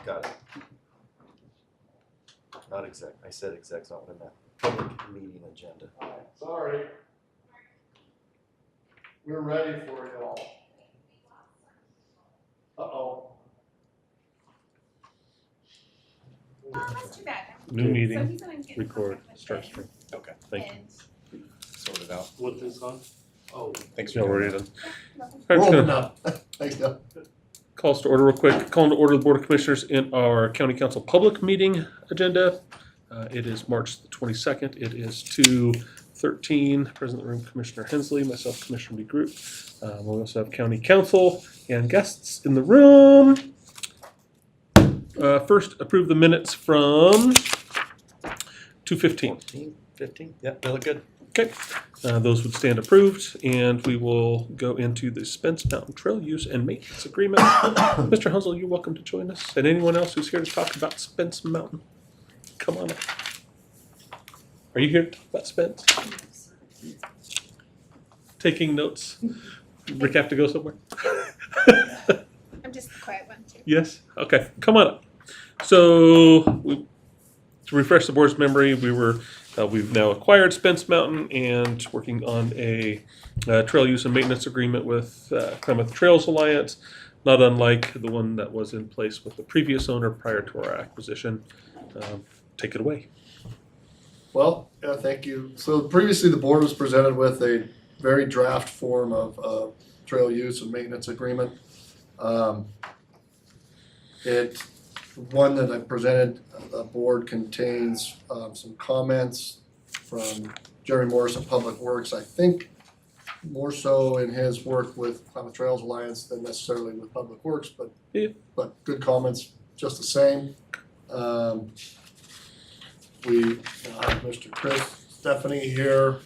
Got it. Not exec. I said exec's not what I meant. Public meeting agenda. Sorry. We're ready for you all. Uh-oh. That's too bad. New So meeting, he's gonna get in record, contact with start him, stream. Okay. Thank you. and- Sort it out. What this on? Oh. Thanks Yeah, for we're doing in. that. Yeah, welcome. I'm just Rolling gonna up. Thanks, Doug. calls to order real quick. Calling to order the Board of Commissioners in our County Council public meeting agenda. It is March the 22nd. It is 2:13. Present in the room, Commissioner Hensley, myself, Commissioner DeGroot. We also have County Council and guests in the room. First, approve the minutes from 2:15. 14, 15? Yeah, they look good. Okay, those would stand approved, and we will go into the Spence Mountain Trail Use and Maintenance Agreement. Mr. Hunsel, you're welcome to join us, and anyone else who's here to talk about Spence Mountain, come on up. Are you here to talk about Spence? Taking notes? Rick have to go somewhere? I'm just the quiet one too. Yes? Okay, come on up. So, to refresh the board's memory, we've now acquired Spence Mountain and working on a trail use and maintenance agreement with Klamath Trails Alliance, not unlike the one that was in place with the previous owner prior to our acquisition. Take it away. Well, yeah, thank you. So previously, the board was presented with a very draft form of trail use and maintenance agreement. One that I presented, the board contains some comments from Jerry Morris of Public Works. I think more so in his work with Climate Trails Alliance than necessarily with Public Works, but Yeah. but good comments just the same. We have Mr. Chris Stephanie here,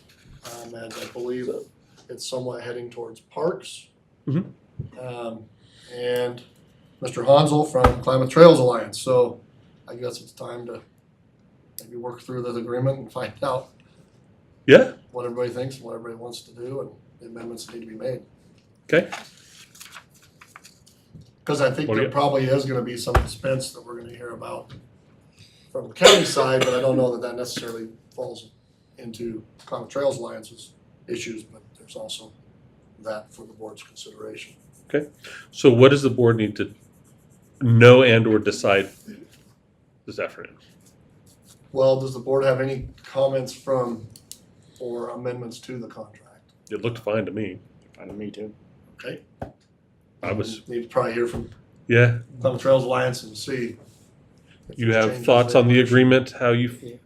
and I believe it's somewhat heading towards parks. Mhm. And Mr. Hansel from Climate Trails Alliance. So I guess it's time to maybe work through this agreement and find out Yeah, what everybody thinks, what everybody wants to do, and the amendments that need to be made. okay. Because I think What do there you- probably is gonna be some expense that we're gonna hear about from the county side, but I don't know that that necessarily falls into Climate Trails Alliance's issues, but there's also that for the board's consideration. So what does the board need to know and or decide this afternoon? Well, does the board have any comments from or amendments to the contract? It looked fine to me. Fine to me too. Okay. I was, Need to probably hear from yeah. Climate Trails Alliance and see. if You there's have changes thoughts they on the wish. agreement, how you,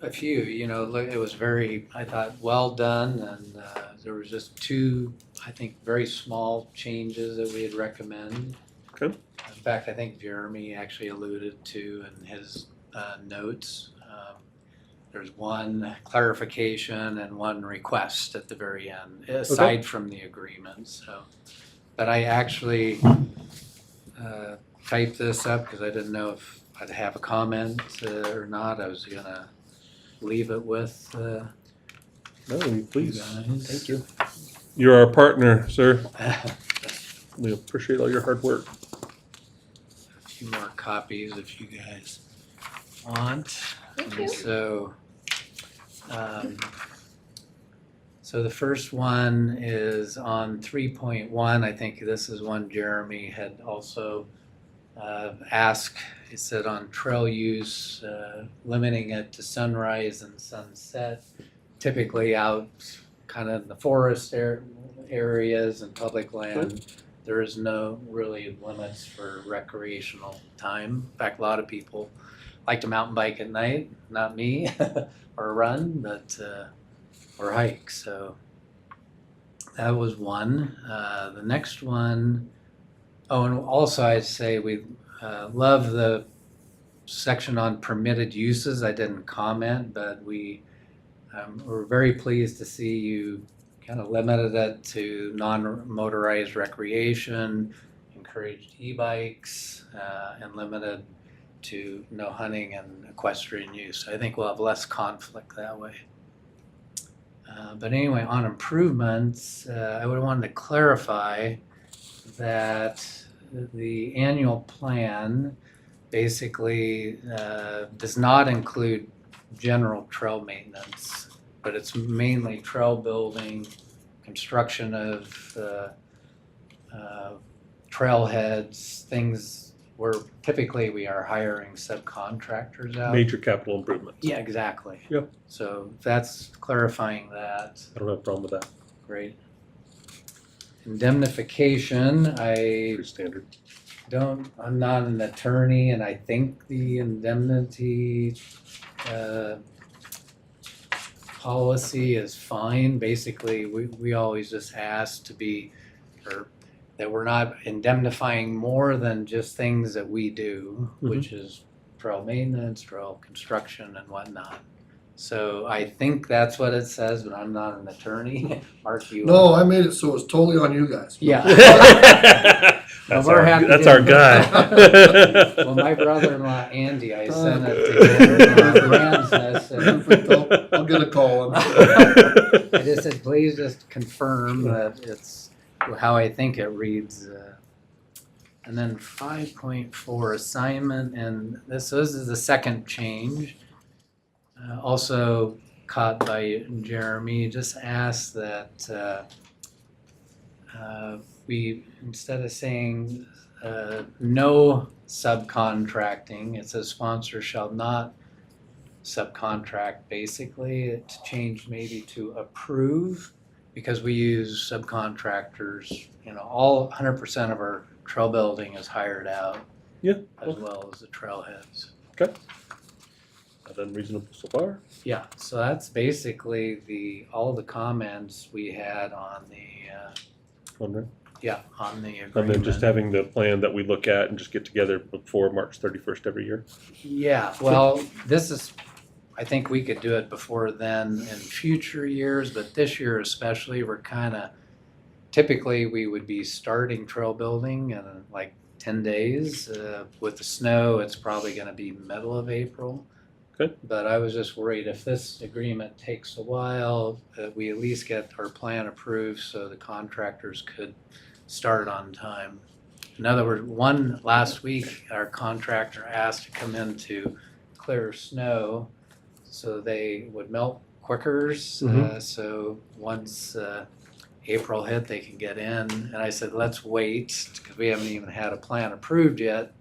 A few, look, it was very, I thought, well done, and there was just two, I think, very small changes that we'd recommend. Okay. In fact, I think Jeremy actually alluded to in his notes. There's one clarification and one request at the very end, aside from the agreement, so. But I actually typed this up because I didn't know if I'd have a comment or not. I was gonna leave it with no, please. you guys. Thank you. You're our partner, sir. We appreciate all your hard work. A few more copies if you guys want. Thank you. So, so the first one is on 3.1. I think this is one Jeremy had also asked. He said on trail use, limiting it to sunrise and sunset, typically out kind of in the forest areas and public land. There is no really limits for recreational time. In fact, a lot of people like to mountain bike at night, not me, or run, but or hike. So that was one. The next one, oh, and also I'd say we love the section on permitted uses. I didn't comment, but we're very pleased to see you kind of limited it to non-motorized recreation, encouraged e-bikes, and limited to no hunting and equestrian use. I think we'll have less conflict that way. But anyway, on improvements, I would want to clarify that the annual plan basically does not include general trail maintenance, but it's mainly trail building, construction of trailheads, things where typically we are hiring subcontractors out. Major capital improvements. Yeah, exactly. Yep. So that's clarifying that. I don't have a problem with that. Great. Indemnification, I Pretty standard. I'm not an attorney, and I think the indemnity policy is fine. Basically, we always just ask to be, or that we're not indemnifying more than just things that we do, which is trail maintenance, trail construction, and whatnot. So I think that's what it says, but I'm not an attorney. Mark, you No, I made it so it's totally on you guys. Yeah. That's we're our, happy that's to- our guy. Well, my brother-in-law Andy, I sent it to him. Rams, I said, Perfect, I'll get a call. I just said, please just confirm that it's how I think it reads. And then 5.4 assignment, and this is the second change. Also caught by Jeremy, just asked that we, instead of saying no subcontracting, it says sponsor shall not subcontract, basically. It's changed maybe to approve, because we use subcontractors, all 100% of our trail building is hired out. Yeah. As well as the trailheads. Okay. Not unreasonable so far. Yeah, so that's basically all the comments we had on the Wondering. on the agreement. And then just having the plan that we look at and just get together before March 31st every year. Yeah, well, I think we could do it before then in future years, but this year especially, we're typically we would be starting trail building in like 10 days. With the snow, it's probably gonna be middle of April. Okay. But I was just worried if this agreement takes a while, that we at least get our plan approved so the contractors could start on time. In other words, last week, our contractor asked to come in to clear snow so they would melt quicker. So once April hit, they can get in. And I said, let's wait, because we haven't even had a plan approved yet.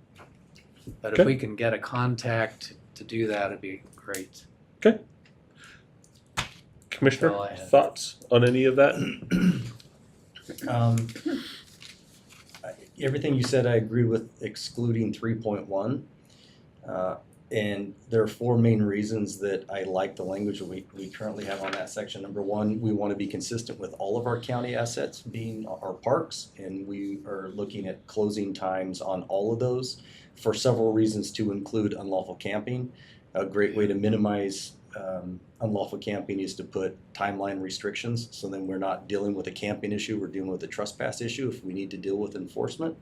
But if Okay. we can get a contact to do that, it'd be great. Commissioner, That's all I had. thoughts on any of that? Everything you said, I agree with, excluding 3.1. And there are four main reasons that I like the language we currently have on that section. Number one, we want to be consistent with all of our county assets being our parks, and we are looking at closing times on all of those for several reasons, to include unlawful camping. A great way to minimize unlawful camping is to put timeline restrictions, so then we're not dealing with a camping issue, we're dealing with a trespass issue. If we need to deal with enforcement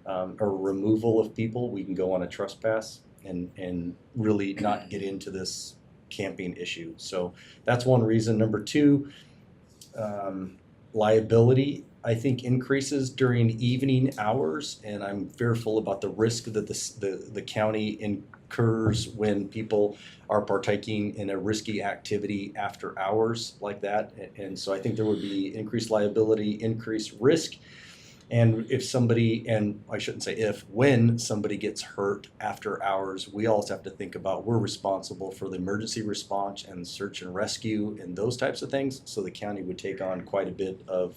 or removal of people, we can go on a trespass and really not get into this camping issue. So that's one reason. Number two, liability, I think, increases during evening hours, and I'm fearful about the risk that the county incurs when people are partaking in a risky activity after hours like that. And so I think there would be increased liability, increased risk. And if somebody, and I shouldn't say if, when somebody gets hurt after hours, we also have to think about, we're responsible for the emergency response and search and rescue and those types of things. So the county would take on quite a bit of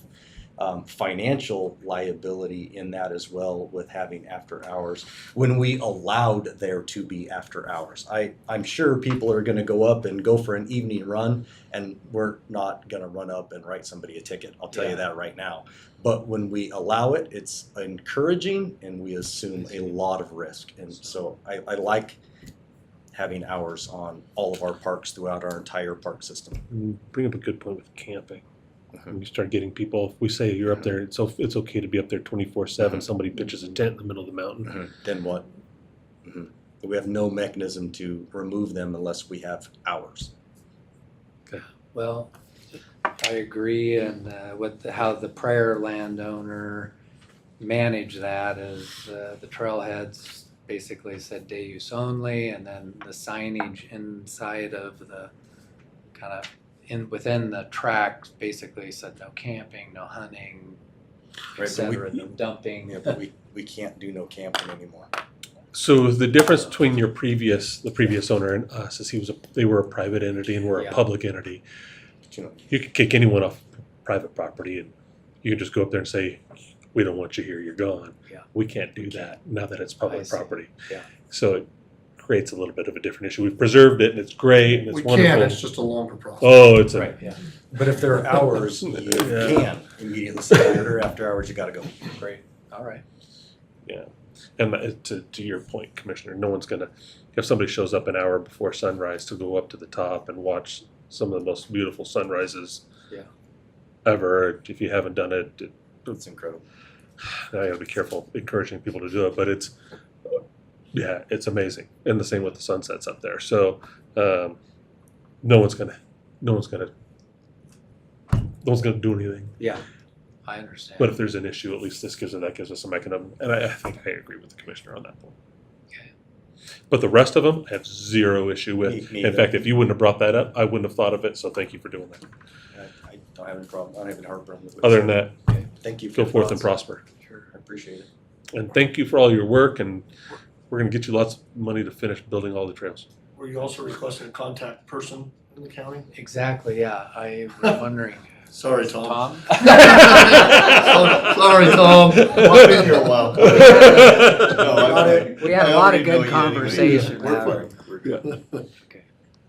financial liability in that as well, with having after hours, when we allowed there to be after hours. I'm sure people are going to go up and go for an evening run, and we're not going to run up and write somebody a ticket. I'll tell you that right now. But when we allow it, it's encouraging, and we assume a lot of risk. And so I like having hours on all of our parks throughout our entire park system. You bring up a good point with camping. When you start getting people, if we say you're up there, it's okay to be up there 24/7. Somebody pitches a tent in the middle of the mountain. Then what? We have no mechanism to remove them unless we have hours. Well, I agree, and how the prior landowner managed that is the trailheads basically said day use only, and then the signage inside of the kind of within the track basically said no camping, no hunting, Right, but etc., no dumping. Yeah, but we can't do no camping anymore. So the difference between the previous owner and us is they were a private entity and we're a Yeah. public entity. You know, You could kick anyone off private property and you could just go up there and say, we don't want you here, you're gone. Yeah. We can't do that now that it's public see. property. Yeah. So it creates a little bit of a different issue. We've preserved it and it's great and it's We wonderful. can, it's just a longer process. Oh, it's Right, yeah, But if there are hours, you Yeah. can immediately say, or after hours, you gotta go. great, all right. And to your point, Commissioner, no one's gonna, if somebody shows up an hour before sunrise to go up to the top and watch some of the most beautiful sunrises Yeah. ever, if you haven't done it, It's incredible. I gotta be careful encouraging people to do it, but it's amazing. And the same with the sunsets up there. So no one's gonna do anything. Yeah, I understand. But if there's an issue, at least that gives us a mechanism. And I think I agree with the commissioner on that point. Okay. But the rest of them I have zero issue with. Me In either. fact, if you wouldn't have brought that up, I wouldn't have thought of it. So thank you for doing that. I don't have any problem, I don't have any heartburn with it. Other than that, Thank you. for go the forth and thoughts. prosper. Sure. I appreciate it. And thank you for all your work. And we're going to get you lots of money to finish building all the trails. Were you also requesting a contact person in the county? Exactly, yeah, I was wondering. Sorry, Tom. Tom? Sorry, Tom. I've been here a while. We had a lot of good conversation. We're Okay,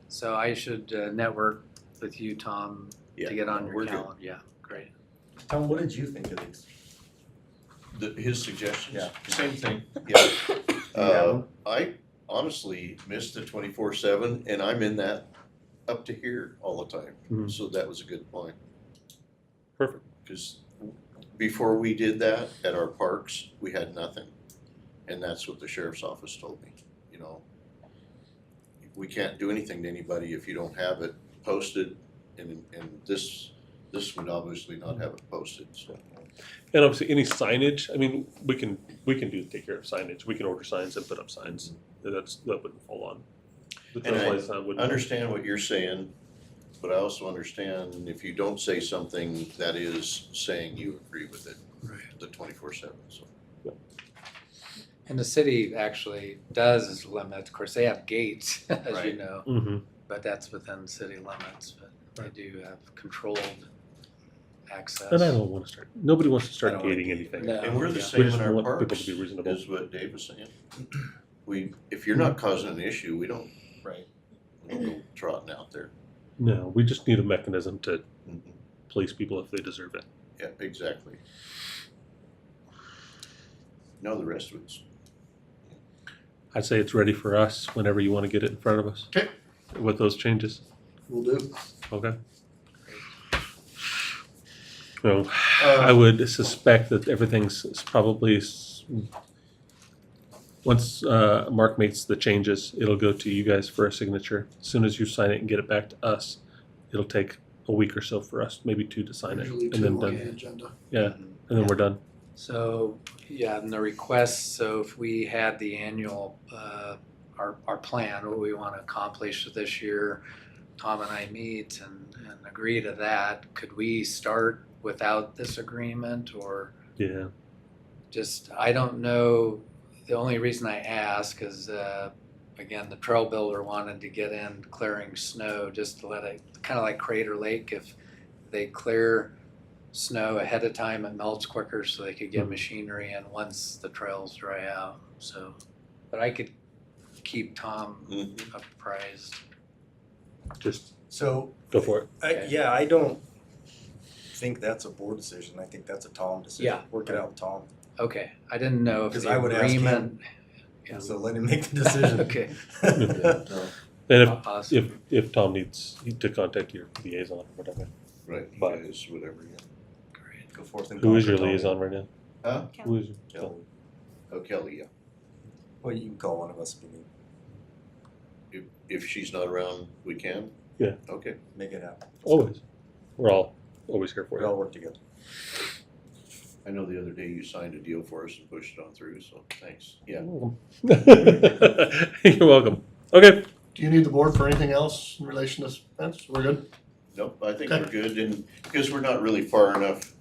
so I should network with you, Tom, Yeah, to get on your we're good. calendar, yeah, great. Tom, what did you think of these? His suggestions? Yeah. Same thing, yeah. Yeah. I honestly missed the 24/7 and I'm in that up to here all the time. Mhm. So that was a good point. Perfect. Because before we did that at our parks, we had nothing. And that's what the sheriff's office told me, you know. We can't do anything to anybody if you don't have it posted and this would obviously not have it posted, so. And obviously, any signage. I mean, we can take care of signage. We can order signs and put up signs. That wouldn't fall on. The And I trailblazer sign wouldn't. understand what you're saying, but I also understand if you don't say something, that is saying you agree with it, Right. the 24/7, so. And the city actually does limit, of course, they have gates, as you Right. know, Mm-hmm. but that's within city limits, but they do have controlled access. And I don't want to start. Nobody wants to I start don't gating like anything. No. And we're the Yeah. same We in just our want people parks, to be reasonable. is what Dave was saying. If you're not causing an issue, we don't Right. go trotting out there. No, we just need a mechanism to Mhm. police people if they deserve it. Yeah, exactly. No, the rest of it's, I'd say it's ready for us whenever you want to get it in front of us. Okay. With those changes. Will do. Okay. So I would suspect that everything's probably once Mark makes the changes, it'll go to you guys for a signature. As soon as you sign it and get it back to us, it'll take a week or so for us, maybe 2 to sign it, Usually and two then on done. the agenda. Yeah, and then we're done. So, yeah, and the request, so if we had the annual, our plan, what we want to accomplish this year, Tom and I meet and agree to that, could we start without this agreement or Yeah. just, I don't know, the only reason I ask is, again, the trail builder wanted to get in clearing snow, just to let it, kind of like Crater Lake, if they clear snow ahead of time, it melts quicker so they could get machinery in once the trails dry out, so. But I could keep Tom Mhm. apprised. Just So, go for it. Okay. I don't think that's a board decision. I think that's a Tom decision. Yeah. Work it out with Tom. Okay, I didn't know if Because the I would ask him. agreement. Yeah. So let him make the decision. Okay. no, And Awesome. if Tom needs to contact your liaison or whatever. right, But- guys, whatever, yeah. Great. Go forth and Who is conquer, your Tom. liaison right now? Huh? Who is Kelly. Oh, Kelly, yeah. Well, you can call one of us if you need. If she's not around, we can? Yeah. Okay. Make it happen. Always. We're all always here for We you. all work together. I know the other day you signed a deal for us and pushed it on through, so thanks. Yeah. You're welcome. Okay. Do you need the board for anything else in relation to Spence? We're good? Nope, I think Okay. we're good, and because we're not really far enough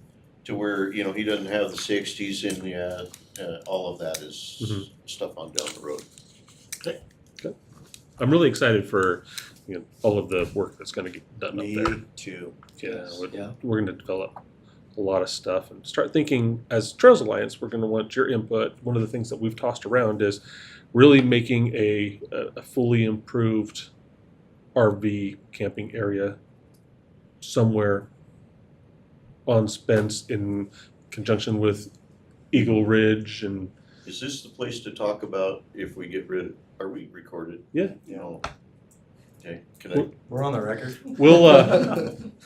to where, you know, he doesn't have the 60s and all of that is Mhm. stuff on down the road. I'm really excited for all of the work that's going to get done up there. Me too. Yeah, Yeah. we're going to develop a lot of stuff and start thinking as Trails Alliance. We're going to want your input. One of the things that we've tossed around is really making a fully improved RV camping area somewhere on Spence in conjunction with Eagle Ridge and Is this the place to talk about if we get rid, are we recorded? Yeah. You know, okay, can I, We're on the record. we'll.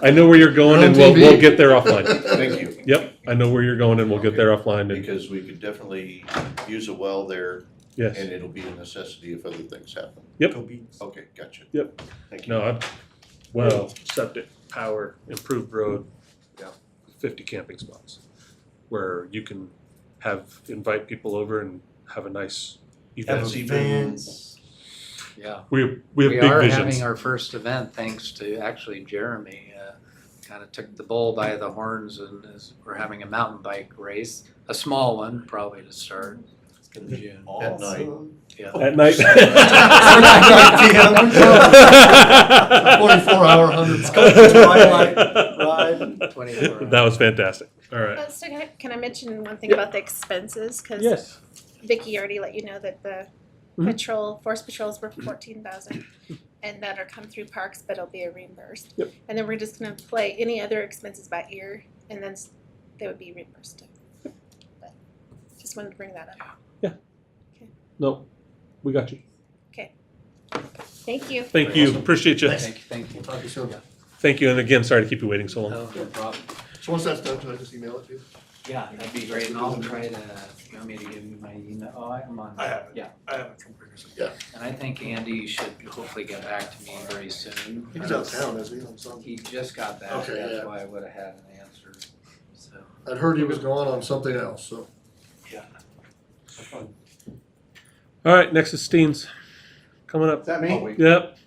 I know where you're going, and You're on we'll TV. get there offline. thank you. Yep, I know where you're going, and we'll get there offline. And Because we could definitely use a well there, yes, and it'll be a necessity if other things happen. Yep. Go Beats. Okay, gotcha. Yep. Thank you. no, well, septic, power, improved road. Yeah. 50 camping spots, where you can invite people over and have a nice event. That's even, Events. Yeah. We have We big are visions. having our first event thanks to actually Jeremy. Kind of took the bull by the horns and we're having a mountain bike race, a small one probably to start in June. At night. Yeah. At night. 24-hour, 100 Twilight ride. 24 That was fantastic. All right. So can I mention one thing Yeah. about the expenses? Because Yes. Vicky already let you know that the Mhm. forest patrols were 14,000, and that are come through parks, but it'll be reimbursed. Yep. And then we're just gonna play any other expenses by ear, and then they would be reimbursed. But just wanted to bring that up. No, we got you. Thank you. Thank you. Appreciate you. Thank you. Talk to you soon. Thank you. And again, sorry to keep you waiting so long. No problem. So once that's done, can I just email it to you? Yeah, that'd be great. And I'll try to, you want me to give you my email? Oh, I'm on. I have it. Yeah. I have it from previously. And I think Andy should hopefully get back to me very soon. He's out of town, isn't he, on something? He just got back. Okay, That's yeah. why I would have had an answer. So, I'd heard he was going on something else, so. yeah. All right, next is Steen's. Coming up. Is that me? Yep.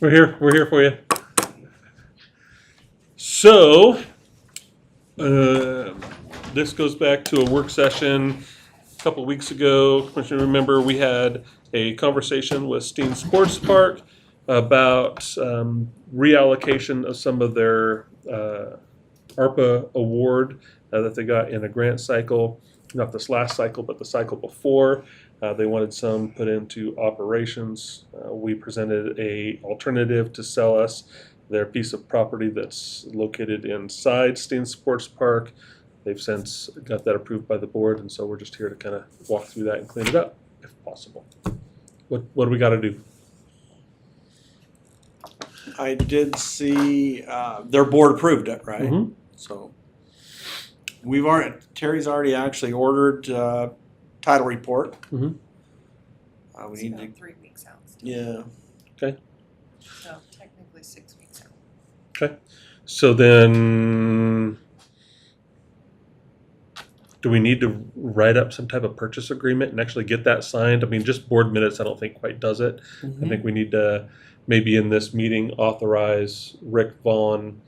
We're here. We're here for you. So, this goes back to a work session a couple of weeks ago. Commissioner, remember we had a conversation with Steen Sports Park about reallocation of some of their ARPA award that they got in a grant cycle, not this last cycle, but the cycle before. They wanted some put into operations. We presented a alternative to sell us their piece of property that's located inside Steen Sports Park. They've since got that approved by the board, and so we're just here to kind of walk through that and clean it up if possible. What do we got to do? I did see their board approved it, right? Mhm. So Terry's already actually ordered title report. Mhm. We It's need about to, 3 weeks out, yeah. so technically 6 weeks out. So then, do we need to write up some type of purchase agreement and actually get that signed? I mean, just board minutes I don't think quite does it. I think we need to, maybe in this meeting, authorize Rick Vaughn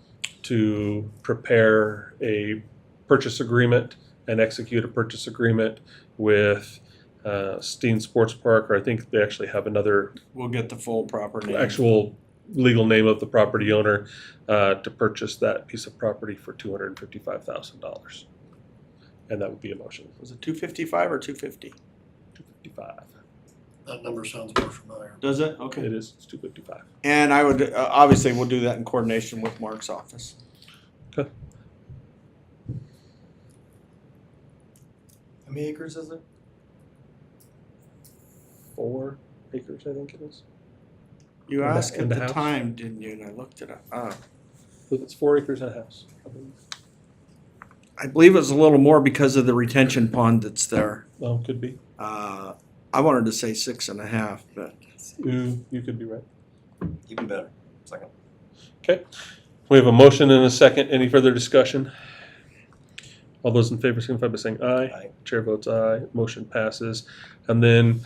to prepare a purchase agreement and execute a purchase agreement with Steen Sports Park, or I think they actually have another We'll get the full proper name. actual legal name of the property owner to purchase that piece of property for $255,000. And that would be a motion. Was it 255 or 250? 255. That number sounds more familiar. Does it? Okay. It is. It's 255. And I would, obviously, we'll do that in coordination with Mark's office. Okay. How many acres is it? 4 acres, I think it is. You And the- asked and at the the house? time, didn't you? And I looked it up. It's 4 acres and a house. I believe it was a little more because of the retention pond that's there. Oh, could be. I wanted to say 6.5, but You could be right. Even better. Second. Okay. We have a motion and a second. Any further discussion? All those in favor signify by saying aye. Aye. Chair votes aye. Motion passes. And then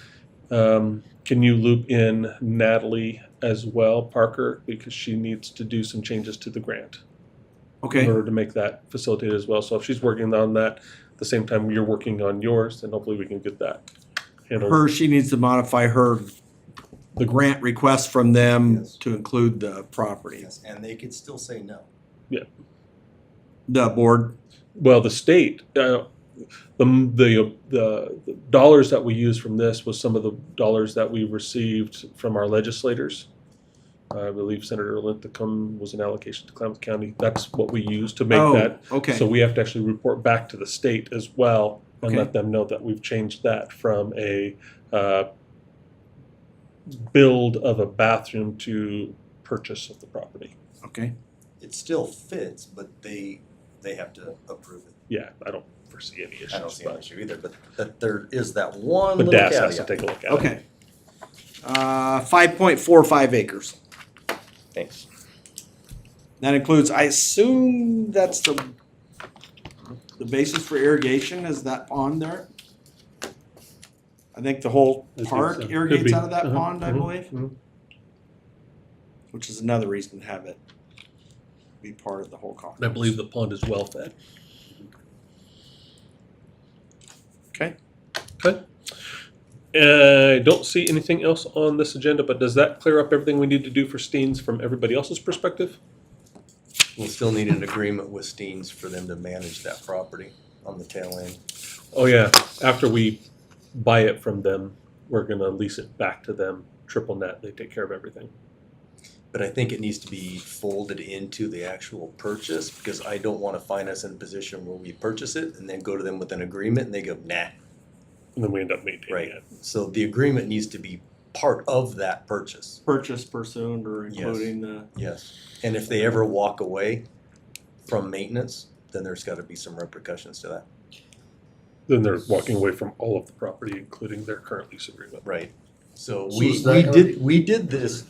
can you loop in Natalie as well, Parker, because she needs to do some changes to the grant in Okay, order to make that facilitated as well. So if she's working on that at the same time you're working on yours, then hopefully we can get that handled. she needs to modify the grant request from them Yes. to include the property. Yes, and they could still say no. The board, Well, the state, the dollars that we used from this was some of the dollars that we received from our legislators. I believe Senator Linthicum was an allocation to Klamath County. That's what we used to make that. okay, So we have to actually report back to the state as well and Okay. let them know that we've changed that from a build of a bathroom to purchase of the property. okay. It still fits, but they have to approve it. Yeah, I don't foresee any issues. I don't see an but issue either, but there is that one little DAS has to caveat. take a look at it. Okay. 5.45 acres. Thanks. That includes, I assume that's the basis for irrigation, is that pond there? I think the whole I think park so. Could irrigates be. out of that Uh-huh, pond, I mhm, believe, mhm. which is another reason to have it be part of the whole complex. I believe the pond is well fed. Okay. Okay. I don't see anything else on this agenda, but does that clear up everything we need to do for Steens from everybody else's perspective? We'll still need an agreement with Steens for them to manage that property on the tail end. Oh yeah, after we buy it from them, we're gonna lease it back to them, triple net, they take care of everything. But I think it needs to be folded into the actual purchase, because I don't wanna find us in a position where we purchase it and then go to them with an agreement and they go, nah. And then we end up maintaining Right. it. So the agreement needs to be part of that purchase. Purchase pursuant or including the, Yes. And if they ever walk away from maintenance, then there's gotta be some repercussions to that. Then they're walking away from all of the property, including their current lease agreement. Right. So So we is that gonna- we did this,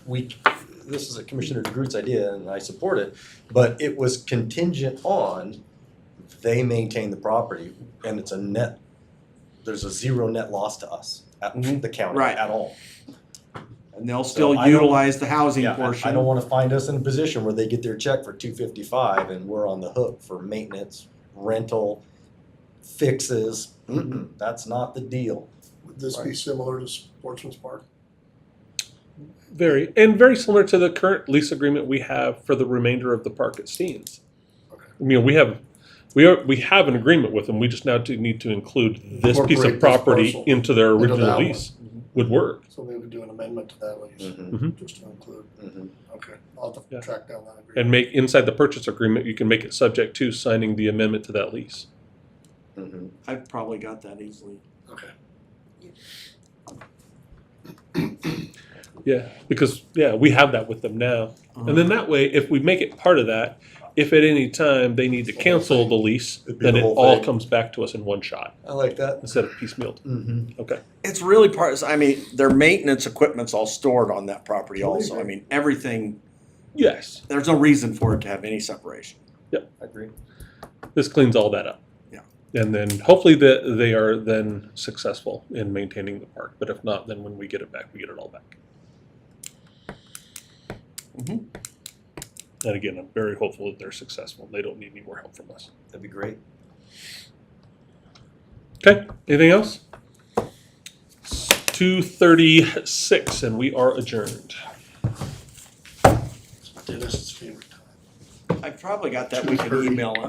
this is a Commissioner DeGroot's idea and I support it, but it was contingent on they maintain the property and it's a net, there's a zero net loss to us, at the county Right. at all. and they'll still I don't- utilize the housing Yeah, portion. I don't wanna find us in a position where they get their check for $255 and we're on the hook for maintenance, rental, fixes. That's not the deal. Would this be similar to Sportsman's Park? Very similar to the current lease agreement we have for the remainder of the park at Steens. Okay. I mean, we have an agreement with them, we just now need to include this piece Incorporate of this property parcel into their into original that one. lease, would work. So we would do an amendment to that lease, Mhm, just to include, mhm. okay, I'll have Yeah. to track down that agreement. And make, inside the purchase agreement, you can make it subject to signing the amendment to that lease. Mhm. I've probably got that easily. Okay. Yeah, because, we have that with them now. And then that way, if we make it part of that, if at any time they need to cancel the lease, It'd be then the it whole all thing. comes back to us in one shot I like that. instead of piecemealed. Mm-hmm. Okay. It's really I mean, their maintenance equipment's all stored on that property Totally also. I agree. mean, everything, Yes, there's no reason for it to have any separation. I agree. this cleans all that up. Yeah. And then hopefully they are then successful in maintaining the park. But if not, then when we get it back, we get it all back. Mhm. And again, I'm very hopeful that they're successful. They don't need any more help from us. That'd be great. Okay, anything else? 2:36 and we are adjourned. Dennis's favorite time. I've probably got that, we can email it.